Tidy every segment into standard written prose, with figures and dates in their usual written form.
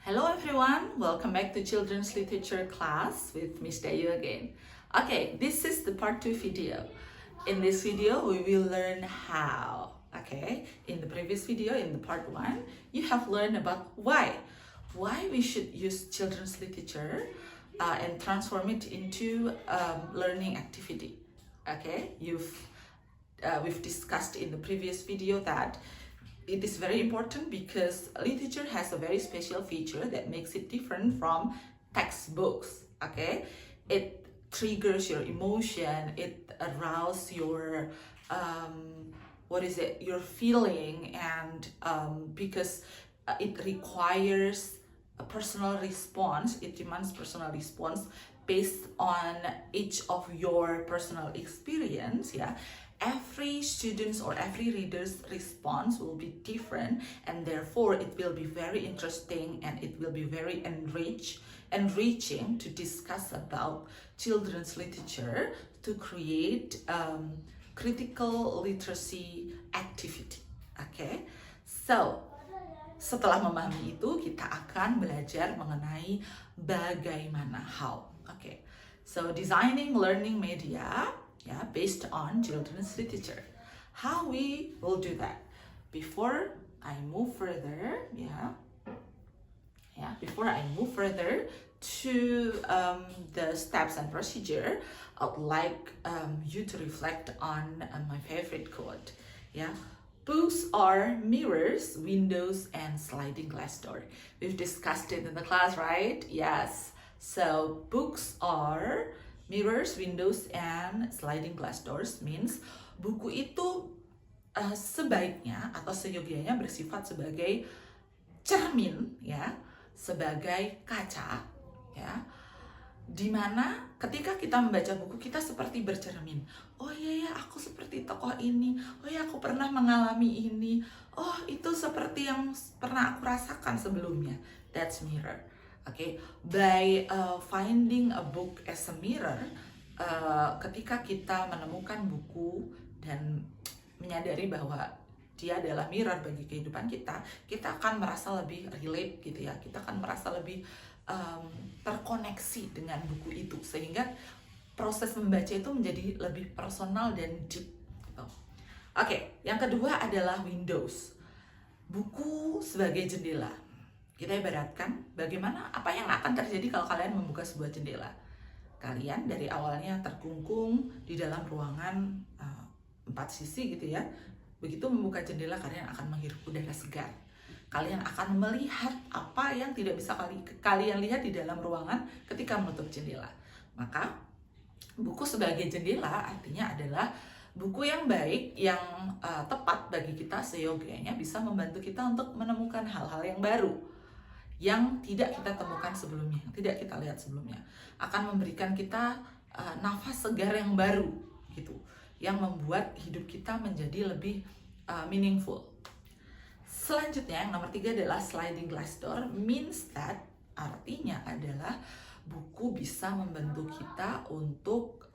Hello everyone, welcome back to Children's Literature class with Miss Dayu again. Okay, this is the part 2 video. In this video, we will learn how. Okay, in the previous video, in the part 1, you have learned about why. Why we should use children's literature and transform it into learning activity. Okay, we've discussed in the previous video that it is very important because literature has a very special feature that makes it different from textbooks. Okay, it triggers your emotion, it arouses your your feeling, and because it requires a personal response, it demands personal response based on each of your personal experience. Yeah, every student's or every reader's response will be different, and therefore it will be very interesting and it will be very enriching to discuss about children's literature to create critical literacy activity. Okay, so setelah memahami itu, kita akan belajar mengenai bagaimana how. Okay, so designing learning media, yeah, based on children's literature. How we will do that? Before I move further, before I move further to the steps and procedure, I'd like you to reflect on my favorite quote. Yeah. Books are mirrors, windows, and sliding glass door. We've discussed it in the class, right? Yes. So books are mirrors, windows, and sliding glass doors means buku itu sebaiknya atau seyogianya bersifat sebagai cermin, ya, sebagai kaca, ya, dimana ketika kita membaca buku kita seperti bercermin. Oh iya ya, aku seperti tokoh ini. Oh ya, aku pernah mengalami ini. Oh, itu seperti yang pernah aku rasakan sebelumnya. That's mirror. Okay, by finding a book as a mirror, ketika kita menemukan buku dan menyadari bahwa dia adalah mirror bagi kehidupan kita, kita akan merasa lebih relate gitu ya. Kita akan merasa lebih terkoneksi dengan buku itu, sehingga proses membaca itu menjadi lebih personal dan deep gitu. Oke, yang kedua adalah windows. Buku sebagai jendela. Kita ibaratkan bagaimana apa yang akan terjadi kalau kalian membuka sebuah jendela. Kalian dari awalnya terkungkung di dalam ruangan 4 sisi gitu ya. Begitu membuka jendela, kalian akan menghirup udara segar. Kalian akan melihat apa yang tidak bisa kalian lihat di dalam ruangan ketika menutup jendela. Maka buku sebagai jendela artinya adalah buku yang baik, yang tepat bagi kita seyogianya bisa membantu kita untuk menemukan hal-hal yang baru yang tidak kita temukan sebelumnya, tidak kita lihat sebelumnya, akan memberikan kita nafas segar yang baru gitu, yang membuat hidup kita menjadi lebih meaningful. Selanjutnya yang nomor 3 adalah sliding glass door, means that artinya adalah buku bisa membantu kita untuk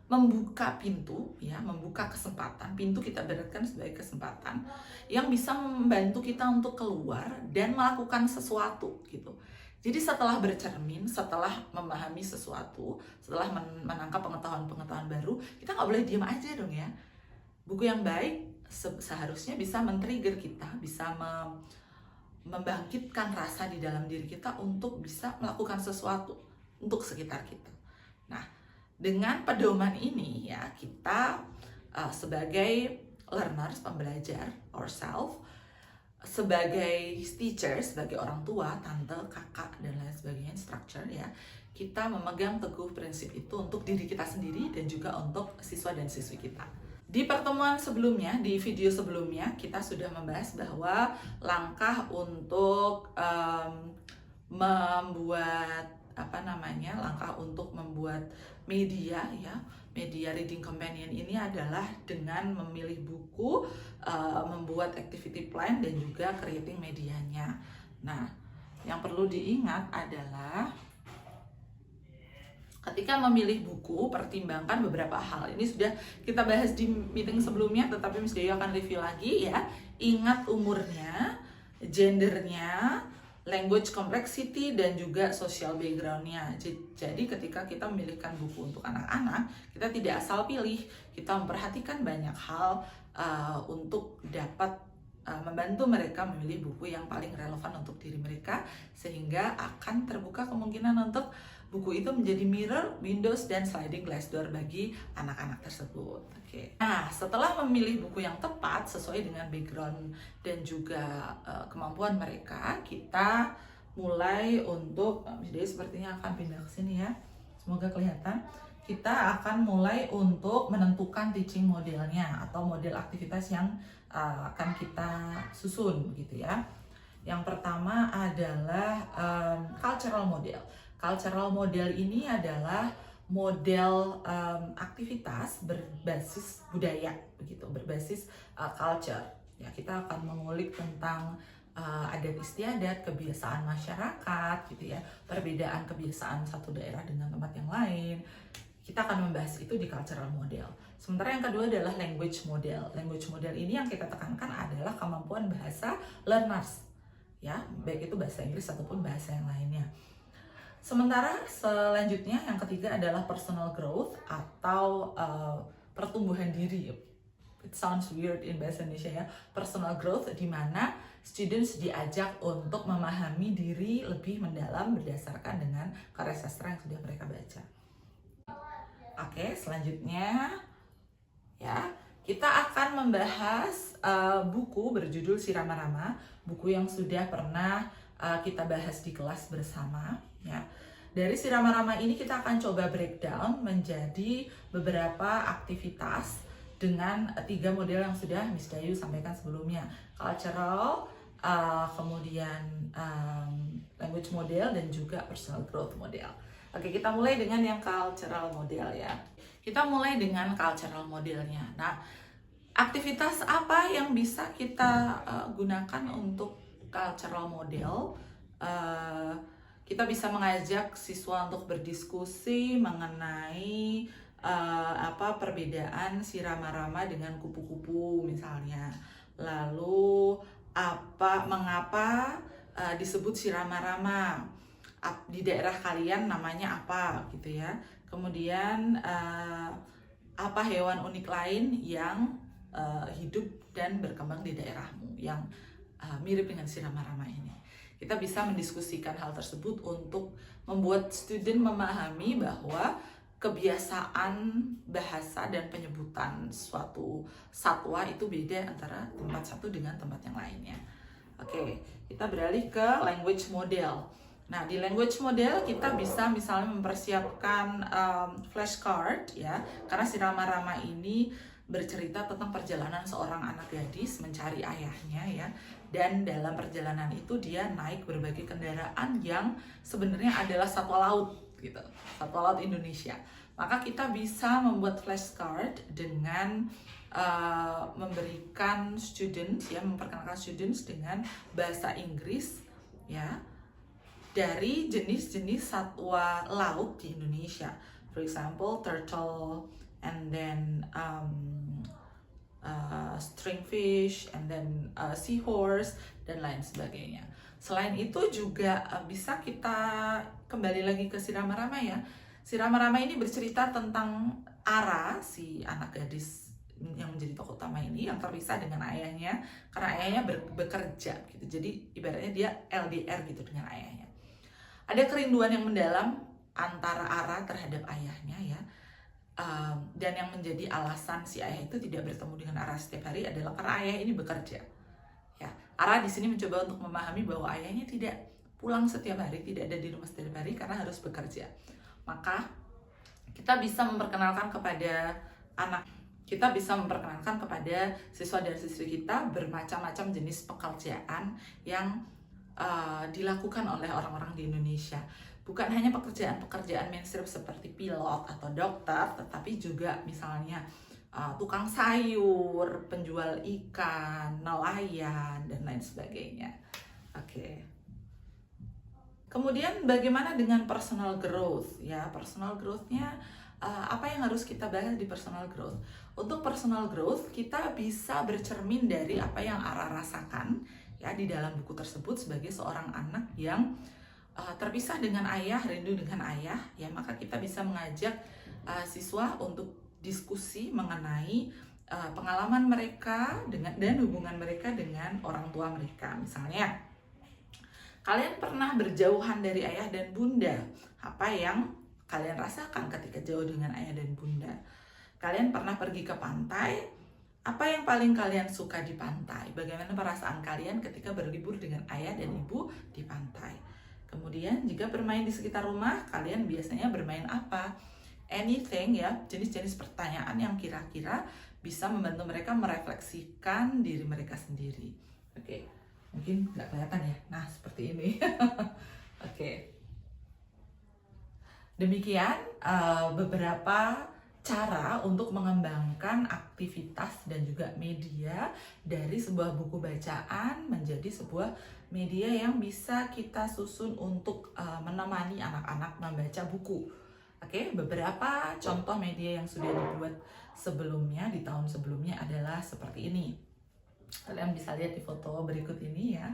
membuka pintu, ya, membuka kesempatan. Pintu kita beratkan sebagai kesempatan yang bisa membantu kita untuk keluar dan melakukan sesuatu gitu. Jadi setelah bercermin, setelah memahami sesuatu, setelah menangkap pengetahuan-pengetahuan baru, kita nggak boleh diam aja dong ya. Buku yang baik seharusnya bisa men-trigger kita, bisa membangkitkan rasa di dalam diri kita untuk bisa melakukan sesuatu untuk sekitar kita. Nah, dengan pedoman ini ya, kita sebagai learners, pembelajar, ourselves, sebagai teacher, sebagai orang tua, tante, kakak, dan lain sebagainya, instructor ya, kita memegang teguh prinsip itu untuk diri kita sendiri dan juga untuk siswa dan siswi kita. Di pertemuan sebelumnya, di video sebelumnya, kita sudah membahas bahwa langkah untuk membuat media ya, media reading companion ini adalah dengan memilih buku, membuat activity plan, dan juga creating medianya. Nah, yang perlu diingat adalah ketika memilih buku, pertimbangkan beberapa hal. Ini sudah kita bahas di meeting sebelumnya, tetapi Miss Dayu akan review lagi ya. Ingat umurnya, gendernya, language complexity, dan juga social background-nya. Jadi ketika kita memilihkan buku untuk anak-anak, kita tidak asal pilih, kita memperhatikan banyak hal untuk dapat membantu mereka memilih buku yang paling relevan untuk diri mereka, sehingga akan terbuka kemungkinan untuk buku itu menjadi mirror, windows, dan sliding glass door bagi anak-anak tersebut. Oke. Nah, setelah memilih buku yang tepat sesuai dengan background dan juga kemampuan mereka, kita mulai untuk, jadi sepertinya akan pindah ke sini ya. Semoga kelihatan. Kita akan mulai untuk menentukan teaching modelnya atau model aktivitas yang akan kita susun gitu ya. Yang pertama adalah cultural model. Cultural model ini adalah model aktivitas berbasis budaya, begitu, berbasis culture. Ya, kita akan mengulik tentang adat istiadat, kebiasaan masyarakat, gitu ya, perbedaan kebiasaan satu daerah dengan tempat yang lain. Kita akan membahas itu di cultural model. Sementara yang kedua adalah language model. Language model ini yang kita tekankan adalah kemampuan bahasa learners, ya, baik itu bahasa Inggris ataupun bahasa yang lainnya. Sementara selanjutnya yang ketiga adalah personal growth atau pertumbuhan diri. It sounds weird in bahasa Indonesia ya. Personal growth, di mana students diajak untuk memahami diri lebih mendalam berdasarkan dengan karya sastra yang sudah mereka baca. Oke, selanjutnya ya, kita akan membahas buku berjudul Si Rama-Rama, buku yang sudah pernah kita bahas di kelas bersama ya. Dari Si Rama-Rama ini kita akan coba breakdown menjadi beberapa aktivitas dengan 3 model yang sudah Miss Dayu sampaikan sebelumnya. Cultural, kemudian language model, dan juga personal growth model. Oke, kita mulai dengan yang cultural model ya. Kita mulai dengan cultural modelnya. Nah, aktivitas apa yang bisa kita gunakan untuk cultural model? Kita bisa mengajak siswa untuk berdiskusi mengenai perbedaan si Rama-Rama dengan kupu-kupu misalnya. Lalu mengapa disebut si Rama-Rama? Di daerah kalian namanya apa gitu ya. Kemudian apa hewan unik lain yang hidup dan berkembang di daerahmu yang mirip dengan si Rama-Rama ini. Kita bisa mendiskusikan hal tersebut untuk membuat student memahami bahwa kebiasaan bahasa dan penyebutan suatu satwa itu beda antara tempat satu dengan tempat yang lainnya. Oke, kita beralih ke language model. Nah, di language model kita bisa misalnya mempersiapkan flashcard ya, karena si Rama-Rama ini bercerita tentang perjalanan seorang anak gadis mencari ayahnya ya, dan dalam perjalanan itu dia naik berbagai kendaraan yang sebenarnya adalah satwa laut gitu, satwa laut Indonesia. Maka kita bisa membuat flashcard dengan memberikan students ya, memperkenalkan students dengan bahasa Inggris ya, dari jenis-jenis satwa laut di Indonesia. For example, turtle, and then stringfish, and then seahorse, dan lain sebagainya. Selain itu juga bisa kita kembali lagi ke si Rama-Rama ya. Si Rama-Rama ini bercerita tentang Ara, si anak gadis yang menjadi tokoh utama ini, yang terpisah dengan ayahnya karena ayahnya bekerja gitu. Jadi ibaratnya dia LDR gitu dengan ayahnya. Ada kerinduan yang mendalam antara Ara terhadap ayahnya ya, dan yang menjadi alasan si ayah itu tidak bertemu dengan Ara setiap hari adalah karena ayah ini bekerja. Ya, Ara di sini mencoba untuk memahami bahwa ayahnya tidak pulang setiap hari, tidak ada di rumah setiap hari karena harus bekerja. Maka kita bisa memperkenalkan kepada siswa dan siswi kita bermacam-macam jenis pekerjaan yang dilakukan oleh orang-orang di Indonesia. Bukan hanya pekerjaan-pekerjaan mainstream seperti pilot atau dokter, tetapi juga misalnya tukang sayur, penjual ikan, nelayan, dan lain sebagainya. Oke. Kemudian bagaimana dengan personal growth? Ya, personal growth-nya apa yang harus kita bahas di personal growth? Untuk personal growth, kita bisa bercermin dari apa yang Ara rasakan ya di dalam buku tersebut sebagai seorang anak yang terpisah dengan ayah, rindu dengan ayah, ya maka kita bisa mengajak siswa untuk diskusi mengenai pengalaman mereka dan hubungan mereka dengan orang tua mereka. Misalnya, kalian pernah berjauhan dari ayah dan bunda. Apa yang kalian rasakan ketika jauh dengan ayah dan bunda? Kalian pernah pergi ke pantai? Apa yang paling kalian suka di pantai? Bagaimana perasaan kalian ketika berlibur dengan ayah dan ibu di pantai? Kemudian jika bermain di sekitar rumah, kalian biasanya bermain apa? Anything, ya, jenis-jenis pertanyaan yang kira-kira bisa membantu mereka merefleksikan diri mereka sendiri. Oke, mungkin nggak kelihatan ya. Nah, seperti ini. Oke. Demikian beberapa cara untuk mengembangkan aktivitas dan juga media dari sebuah buku bacaan menjadi sebuah media yang bisa kita susun untuk menemani anak-anak membaca buku. Oke, beberapa contoh media yang sudah dibuat sebelumnya, di tahun sebelumnya adalah seperti ini. Kalian bisa lihat di foto berikut ini ya.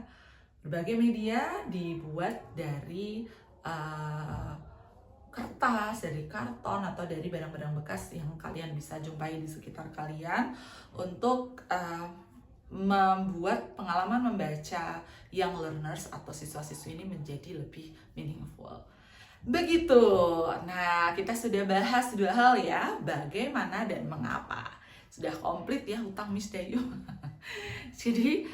Berbagai media dibuat dari kertas, dari karton, atau dari barang-barang bekas yang kalian bisa jumpai di sekitar kalian untuk membuat pengalaman membaca young learners atau siswa-siswi ini menjadi lebih meaningful. Begitu. Nah, kita sudah bahas 2 hal ya, bagaimana dan mengapa. Sudah komplit ya hutang Miss Dayu. Jadi,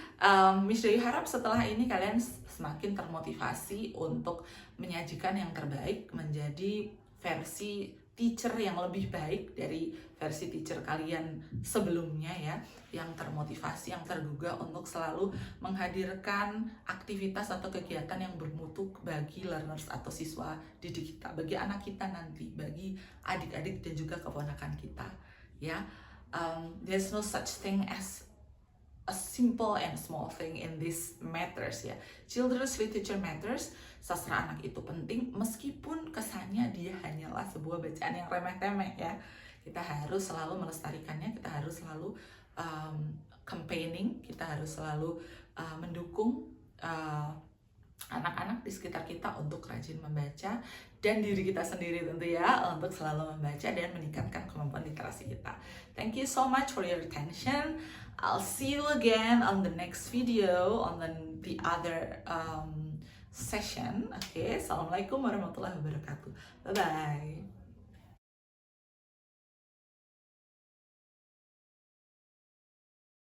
Miss Dayu harap setelah ini kalian semakin termotivasi untuk menyajikan yang terbaik, menjadi versi teacher yang lebih baik dari versi teacher kalian sebelumnya ya, yang termotivasi, yang tergugah untuk selalu menghadirkan aktivitas atau kegiatan yang bermutu bagi learners atau siswa didik kita, bagi anak kita nanti, bagi adik-adik dan juga keponakan kita ya. There's no such thing as a simple and small thing in this matters ya. Children's literature matters. Sastra anak itu penting meskipun kesannya dia hanyalah sebuah bacaan yang remeh-temeh ya. Kita harus selalu melestarikannya, kita harus selalu campaigning, kita harus selalu mendukung anak-anak di sekitar kita untuk rajin membaca, dan diri kita sendiri tentu ya untuk selalu membaca dan meningkatkan kemampuan literasi kita. Thank you so much for your attention. I'll see you again on the next video on the other session. Okay, assalamualaikum warahmatullahi wabarakatuh. Bye bye.